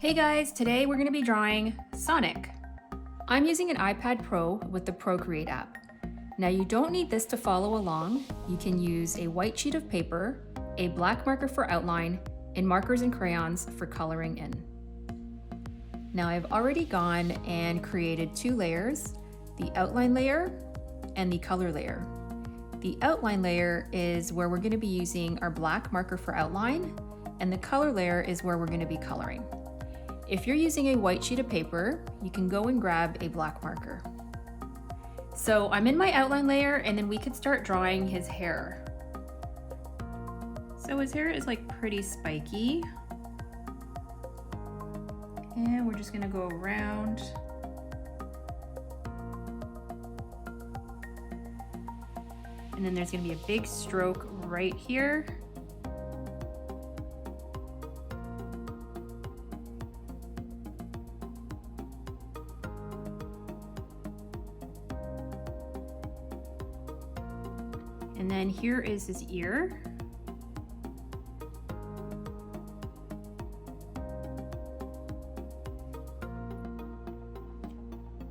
Hey guys, today we're going to be drawing Sonic. I'm using an iPad Pro with the Procreate app. Now you don't need this to follow along. You can use a white sheet of paper, a black marker for outline, and markers and crayons for coloring in. Now I've already gone and created two layers, the outline layer and the color layer. The outline layer is where we're going to be using our black marker for outline, and the color layer is where we're going to be coloring. If you're using a white sheet of paper, you can go and grab a black marker. So I'm in my outline layer, and then we could start drawing his hair. So his hair is like pretty spiky. And we're just gonna go around. And then there's gonna be a big stroke right here. And then here is his ear.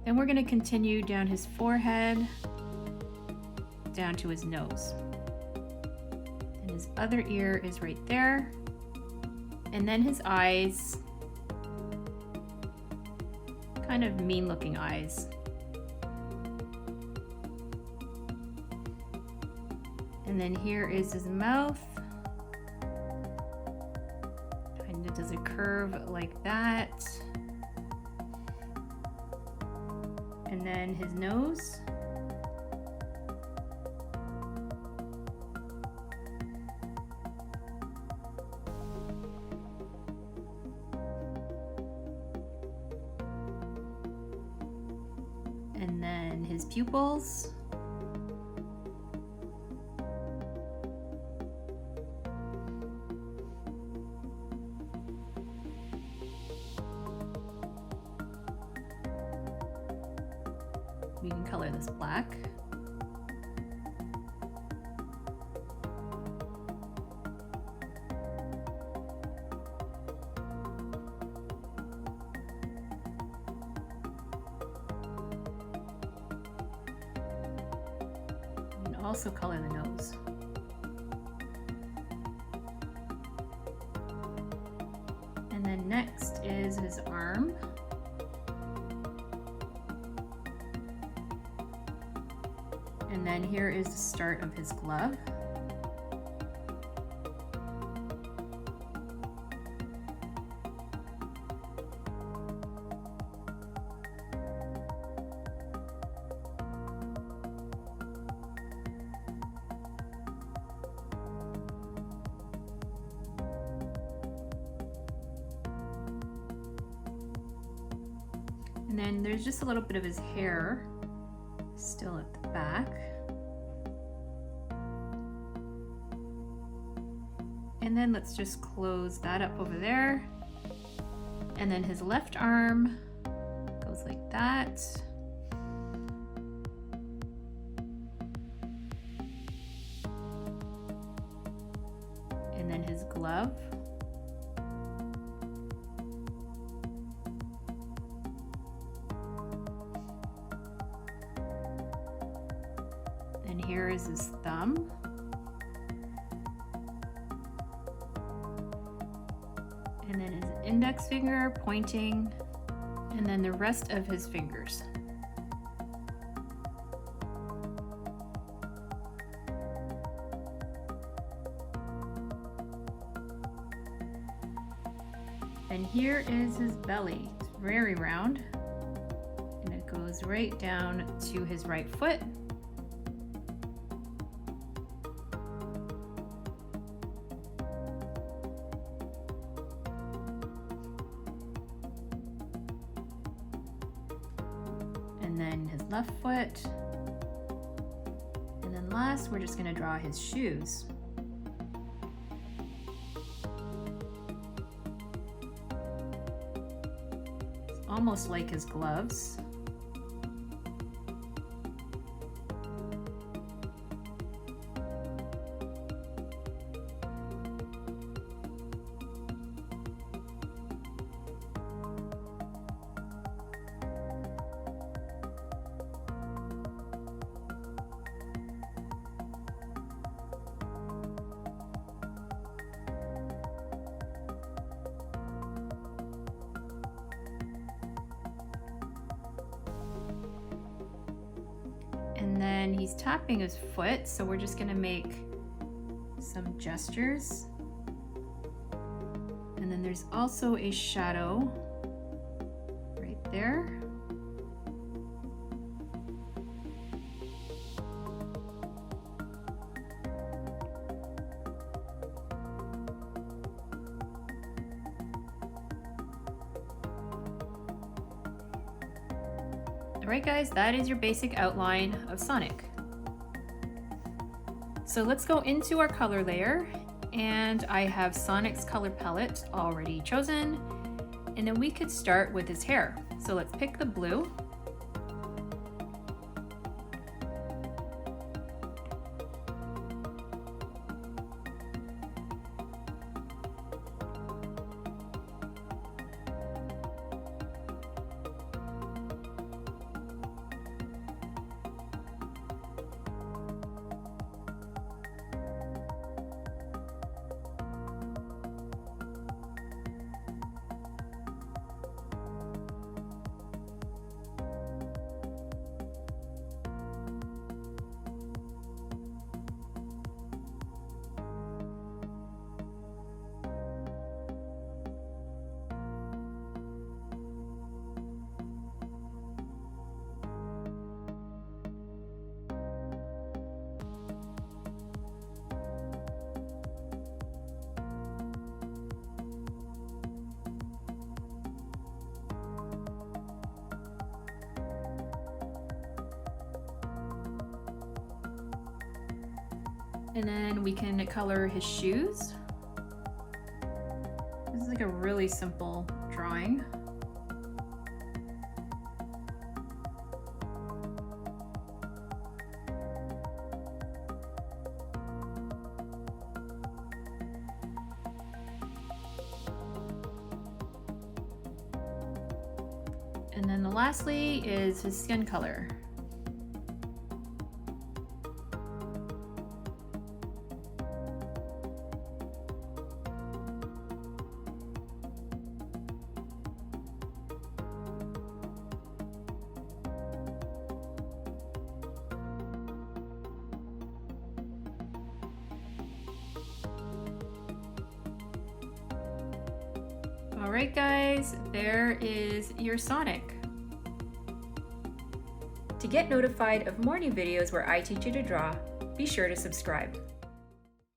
Then we're going to continue down his forehead, down to his nose. And his other ear is right there. And then his eyes, kind of mean looking eyes. And then here is his mouth. Kind of does a curve like that. And then his nose. And then his pupils. We can color this black. We can also color the nose. And then next is his arm. And then here is the start of his glove. And then there's just a little bit of his hair still at the back. And then let's just close that up over there. And then his left arm goes like that. And then his glove. And here is his thumb. And then his index finger pointing, and then the rest of his fingers. And here is his belly. It's very round, and it goes right down to his right foot. And then his left foot. And then last, we're just gonna draw his shoes. It's almost like his gloves. then he's tapping his foot, so we're just gonna make some gestures. And then there's also a shadow right there. Alright guys, that is your basic outline of Sonic. So let's go into our color layer, and I have Sonic's color palette already chosen, and then we could start with his hair. So let's pick the blue. And then we can color his shoes. This is like a really simple drawing. And then lastly is his skin color. Alright guys, there is your Sonic. To get notified of more new videos where I teach you to draw, be sure to subscribe.